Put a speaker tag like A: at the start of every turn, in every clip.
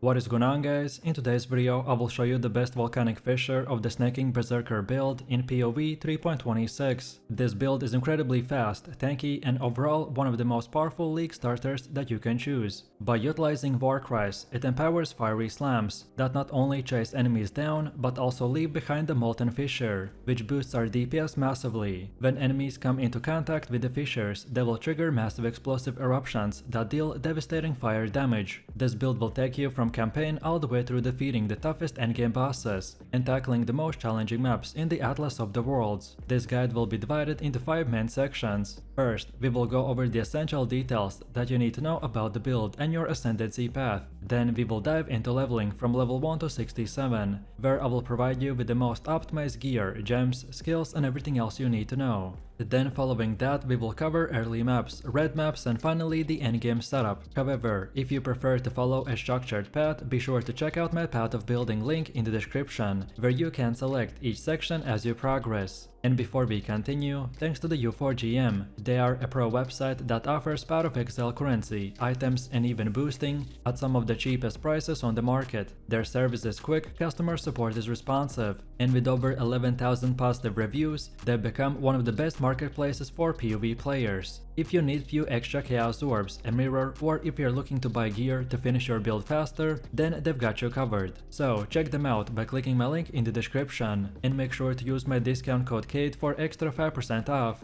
A: What is going on, guys? In today's video I will show you the best volcanic fissure of the snaking berserker build in PoE 3.26. This build is incredibly fast, tanky, and overall one of the most powerful league starters that you can choose. By utilizing warcries, it empowers fiery slams that not only chase enemies down but also leave behind the molten fissure, which boosts our DPS massively. When enemies come into contact with the fissures, they will trigger massive explosive eruptions that deal devastating fire damage. This build will take you from campaign all the way through defeating the toughest endgame bosses and tackling the most challenging maps in the Atlas of the Worlds. This guide will be divided into 5 main sections. First, we will go over the essential details that you need to know about the build and your Ascendancy path. Then we will dive into leveling from level 1 to 67, where I will provide you with the most optimized gear, gems, skills, and everything else you need to know. Then following that, we will cover early maps, red maps, and finally the endgame setup. However, if you prefer to follow a structured path, be sure to check out my path of building link in the description, where you can select each section as you progress. And before we continue, thanks to the U4GM, they are a pro website that offers Path of Exile currency, items, and even boosting at some of the cheapest prices on the market. Their service is quick, customer support is responsive, and with over 11,000 positive reviews, they've become one of the best marketplaces for PoE players. If you need few extra chaos orbs, a mirror, or if you're looking to buy gear to finish your build faster, then they've got you covered. So check them out by clicking my link in the description, and make sure to use my discount code KATE for extra 5% off.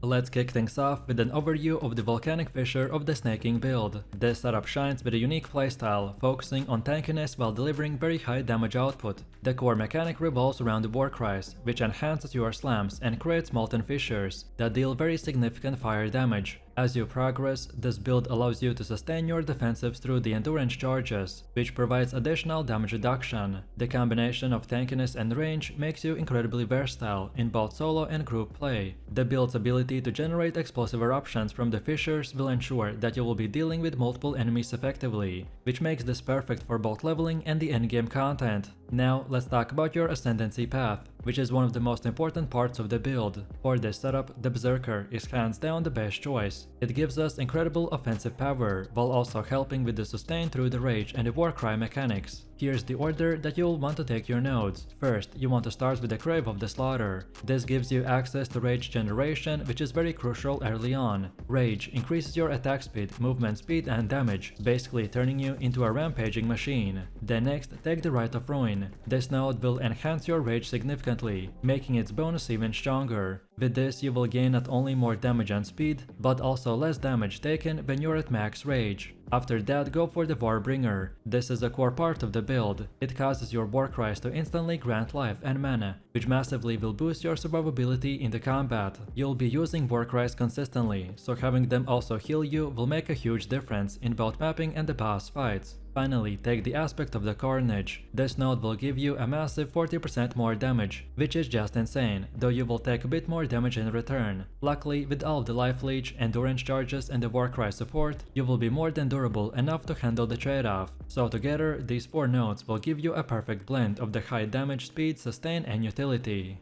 A: Let's kick things off with an overview of the volcanic fissure of the snaking build. This setup shines with a unique playstyle, focusing on tankiness while delivering very high damage output. The core mechanic revolves around the warcries, which enhances your slams and creates molten fissures that deal very significant fire damage. As you progress, this build allows you to sustain your defensives through the endurance charges, which provides additional damage reduction. The combination of tankiness and range makes you incredibly versatile in both solo and group play. The build's ability to generate explosive eruptions from the fissures will ensure that you will be dealing with multiple enemies effectively, which makes this perfect for both leveling and the endgame content. Now let's talk about your Ascendancy path, which is one of the most important parts of the build. For this setup, the Berserker is hands down the best choice. It gives us incredible offensive power, while also helping with the sustain through the rage and the warcry mechanics. Here's the order that you'll want to take your nodes. First, you want to start with the Crave of the Slaughter. This gives you access to rage generation, which is very crucial early on. Rage increases your attack speed, movement speed, and damage, basically turning you into a rampaging machine. Then next, take the Rite of Ruin. This node will enhance your rage significantly, making its bonus even stronger. With this, you will gain not only more damage and speed, but also less damage taken when you're at max rage. After that, go for the Warbringer. This is a core part of the build. It causes your warcries to instantly grant life and mana, which massively will boost your survivability in the combat. You'll be using warcries consistently, so having them also heal you will make a huge difference in both mapping and the boss fights. Finally, take the Aspect of the Carnage. This node will give you a massive 40% more damage, which is just insane, though you will take a bit more damage in return. Luckily, with all of the Life Leech, Endurance charges, and the Warcry support, you will be more than durable enough to handle the trade-off. So together, these 4 nodes will give you a perfect blend of the high damage, speed, sustain, and utility.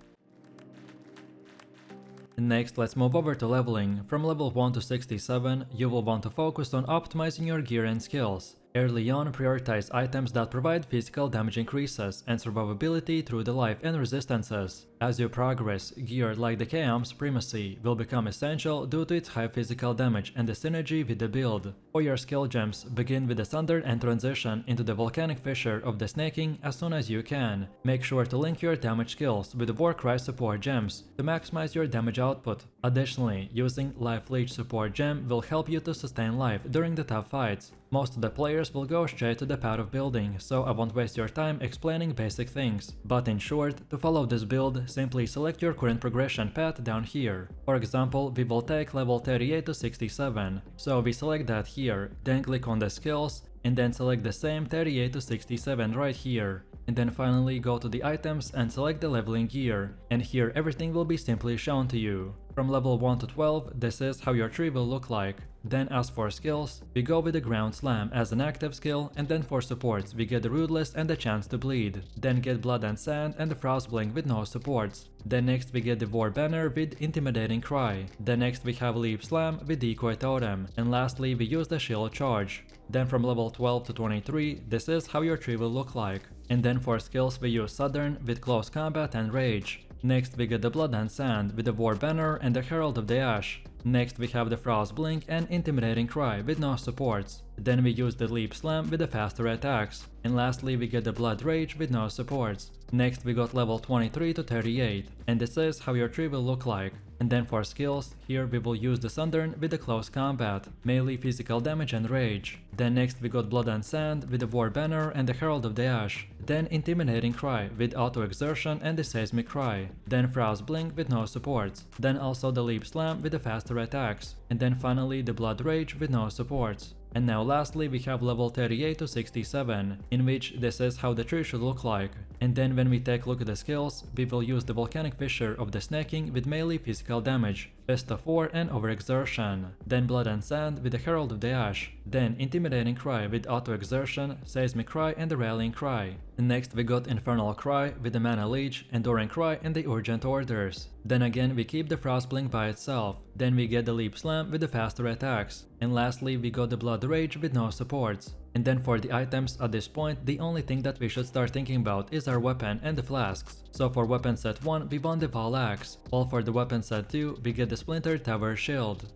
A: Next, let's move over to leveling. From level 1 to 67, you will want to focus on optimizing your gear and skills. Early on, prioritize items that provide physical damage increases and survivability through the life and resistances. As you progress, gear like the Chaos Supremacy will become essential due to its high physical damage and the synergy with the build. For your skill gems, begin with the Thunder and transition into the Volcanic Fissure of the snaking as soon as you can. Make sure to link your damage skills with the Warcry support gems to maximize your damage output. Additionally, using Life Leech support gem will help you to sustain life during the tough fights. Most of the players will go straight to the path of building, so I won't waste your time explaining basic things. But in short, to follow this build, simply select your current progression path down here. For example, we will take level 38 to 67, so we select that here, then click on the skills, and then select the same 38 to 67 right here. And then finally go to the items and select the leveling gear, and here everything will be simply shown to you. From level 1 to 12, this is how your tree will look like. Then as for skills, we go with the Ground Slam as an active skill, and then for supports we get the Rootless and the Chance to Bleed. Then get Blood and Sand and the Frostblink with no supports. Then next we get the War Banner with Intimidating Cry. Then next we have Leap Slam with Decoy Totem. And lastly we use the Shield Charge. Then from level 12 to 23, this is how your tree will look like. And then for skills we use Southern with Close Combat and Rage. Next we get the Blood and Sand with the War Banner and the Herald of the Ash. Next we have the Frost Blink and Intimidating Cry with no supports. Then we use the Leap Slam with the faster attacks. And lastly we get the Blood Rage with no supports. Next we got level 23 to 38, and this is how your tree will look like. And then for skills, here we will use the Southern with the Close Combat, Melee Physical Damage and Rage. Then next we got Blood and Sand with the War Banner and the Herald of the Ash. Then Intimidating Cry with Auto Exertion and the Seismic Cry. Then Frost Blink with no supports. Then also the Leap Slam with the faster attacks. And then finally the Blood Rage with no supports. And now lastly we have level 38 to 67, in which this is how the tree should look like. And then when we take a look at the skills, we will use the Volcanic Fissure of the Snaking with melee physical damage, Fist of War and Overexertion. Then Blood and Sand with the Herald of the Ash. Then Intimidating Cry with Auto Exertion, Seismic Cry and the Rallying Cry. And next we got Infernal Cry with the Mana Leech, Enduring Cry and the Urgent Orders. Then again we keep the Frost Blink by itself. Then we get the Leap Slam with the faster attacks. And lastly we got the Blood Rage with no supports. And then for the items at this point, the only thing that we should start thinking about is our weapon and the flasks. So for weapon set 1 we want the Val Axe, while for the weapon set 2 we get the Splintered Tower Shield.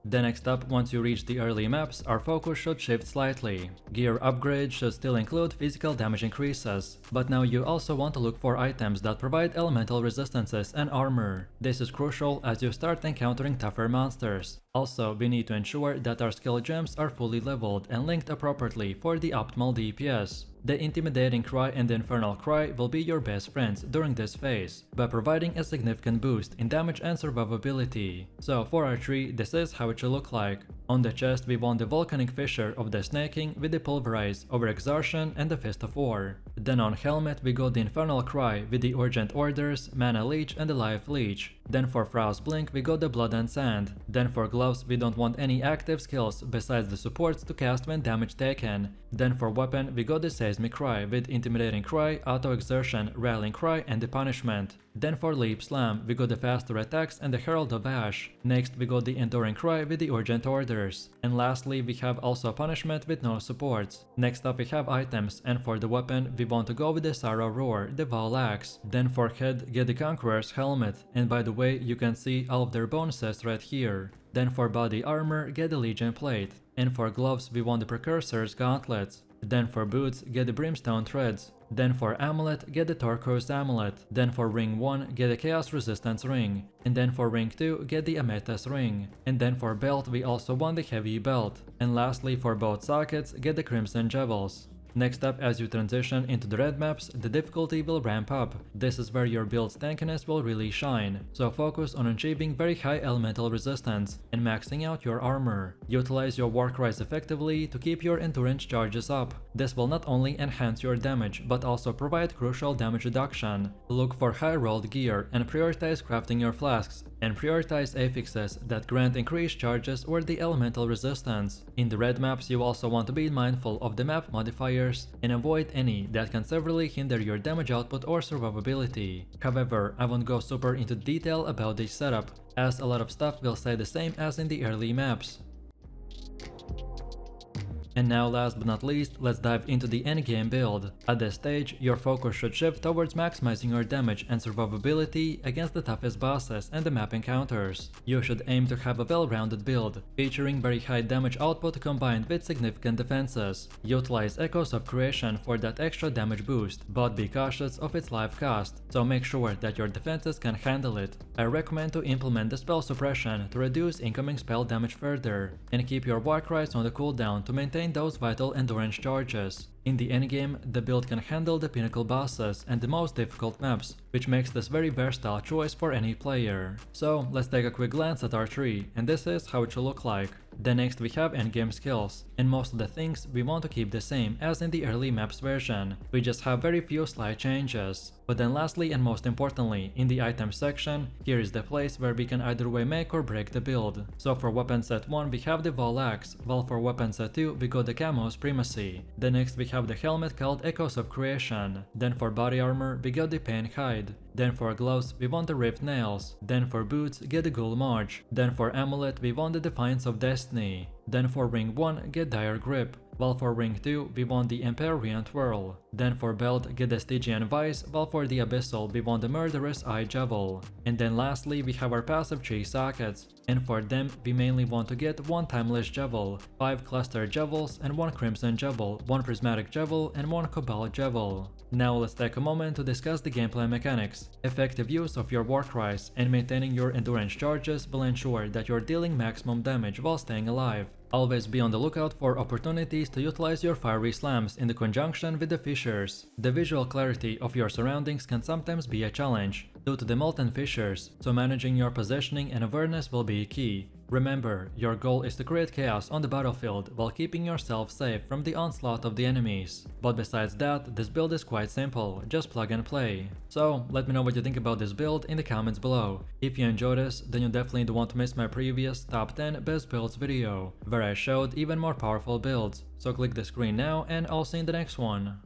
A: Then next up, once you reach the early maps, our focus should shift slightly. Gear upgrade should still include physical damage increases, but now you also want to look for items that provide elemental resistances and armor. This is crucial as you start encountering tougher monsters. Also, we need to ensure that our skill gems are fully leveled and linked appropriately for the optimal DPS. The Intimidating Cry and the Infernal Cry will be your best friends during this phase, by providing a significant boost in damage and survivability. So for our tree, this is how it should look like. On the chest we want the Volcanic Fissure of the Snaking with the Pulverize, Overexertion and the Fist of War. Then on helmet we got the Infernal Cry with the Urgent Orders, Mana Leech and the Life Leech. Then for Frost Blink we got the Blood and Sand. Then for gloves we don't want any active skills besides the supports to cast when damage taken. Then for weapon we got the Seismic Cry with Intimidating Cry, Auto Exertion, Rallying Cry and the Punishment. Then for Leap Slam we got the faster attacks and the Herald of Ash. Next we got the Enduring Cry with the Urgent Orders. And lastly we have also Punishment with no supports. Next up we have items, and for the weapon we want to go with the Sorrow Roar, the Val Axe. Then for head get the Conqueror's Helmet, and by the way you can see all of their bonuses right here. Then for body armor get the Legion Plate. And for gloves we want the Precursor's Gauntlets. Then for boots get the Brimstone Threads. Then for amulet get the Turquoise Amulet. Then for ring 1 get the Chaos Resistance Ring. And then for ring 2 get the Amethyst Ring. And then for belt we also want the Heavy Belt. And lastly for both sockets get the Crimson Jewels. Next up, as you transition into the red maps, the difficulty will ramp up. This is where your build's tankiness will really shine, so focus on achieving very high elemental resistance and maxing out your armor. Utilize your warcries effectively to keep your endurance charges up. This will not only enhance your damage, but also provide crucial damage reduction. Look for high rolled gear and prioritize crafting your flasks, and prioritize affixes that grant increased charges or the elemental resistance. In the red maps you also want to be mindful of the map modifiers and avoid any that can severely hinder your damage output or survivability. However, I won't go super into detail about this setup, as a lot of stuff will stay the same as in the early maps. And now last but not least, let's dive into the endgame build. At this stage, your focus should shift towards maximizing your damage and survivability against the toughest bosses and the map encounters. You should aim to have a well-rounded build, featuring very high damage output combined with significant defenses. Utilize Echoes of Creation for that extra damage boost, but be cautious of its life cost, so make sure that your defenses can handle it. I recommend to implement the spell suppression to reduce incoming spell damage further, and keep your warcries on the cooldown to maintain those vital endurance charges. In the endgame, the build can handle the pinnacle bosses and the most difficult maps, which makes this very versatile choice for any player. So let's take a quick glance at our tree, and this is how it should look like. Then next we have endgame skills, and most of the things we want to keep the same as in the early maps version. We just have very few slight changes. But then lastly and most importantly, in the item section, here is the place where we can either way make or break the build. So for weapon set 1 we have the Val Axe, while for weapon set 2 we got the Camo's Primacy. Then next we have the helmet called Echoes of Creation. Then for body armor we got the Pain Hide. Then for gloves we want the Ripped Nails. Then for boots get the Ghoul March. Then for amulet we want the Defiance of Destiny. Then for ring 1, get Dire Grip, while for ring 2 we want the Empyrean Twirl. Then for belt, get the Stygian Vice, while for the Abyssal we want the Murderous Eye Javel. And then lastly we have our passive tree sockets, and for them we mainly want to get 1 Timeless Javel, 5 Cluster Javels and 1 Crimson Javel, 1 Prismatic Javel and 1 Cobalt Javel. Now let's take a moment to discuss the gameplay mechanics. Effective use of your warcries and maintaining your endurance charges will ensure that you're dealing maximum damage while staying alive. Always be on the lookout for opportunities to utilize your fiery slams in the conjunction with the fissures. The visual clarity of your surroundings can sometimes be a challenge due to the molten fissures, so managing your positioning and awareness will be key. Remember, your goal is to create chaos on the battlefield while keeping yourself safe from the onslaught of the enemies. But besides that, this build is quite simple, just plug and play. So, let me know what you think about this build in the comments below. If you enjoyed this, then you definitely don't want to miss my previous top 10 best builds video, where I showed even more powerful builds. So click the screen now and I'll see you in the next one.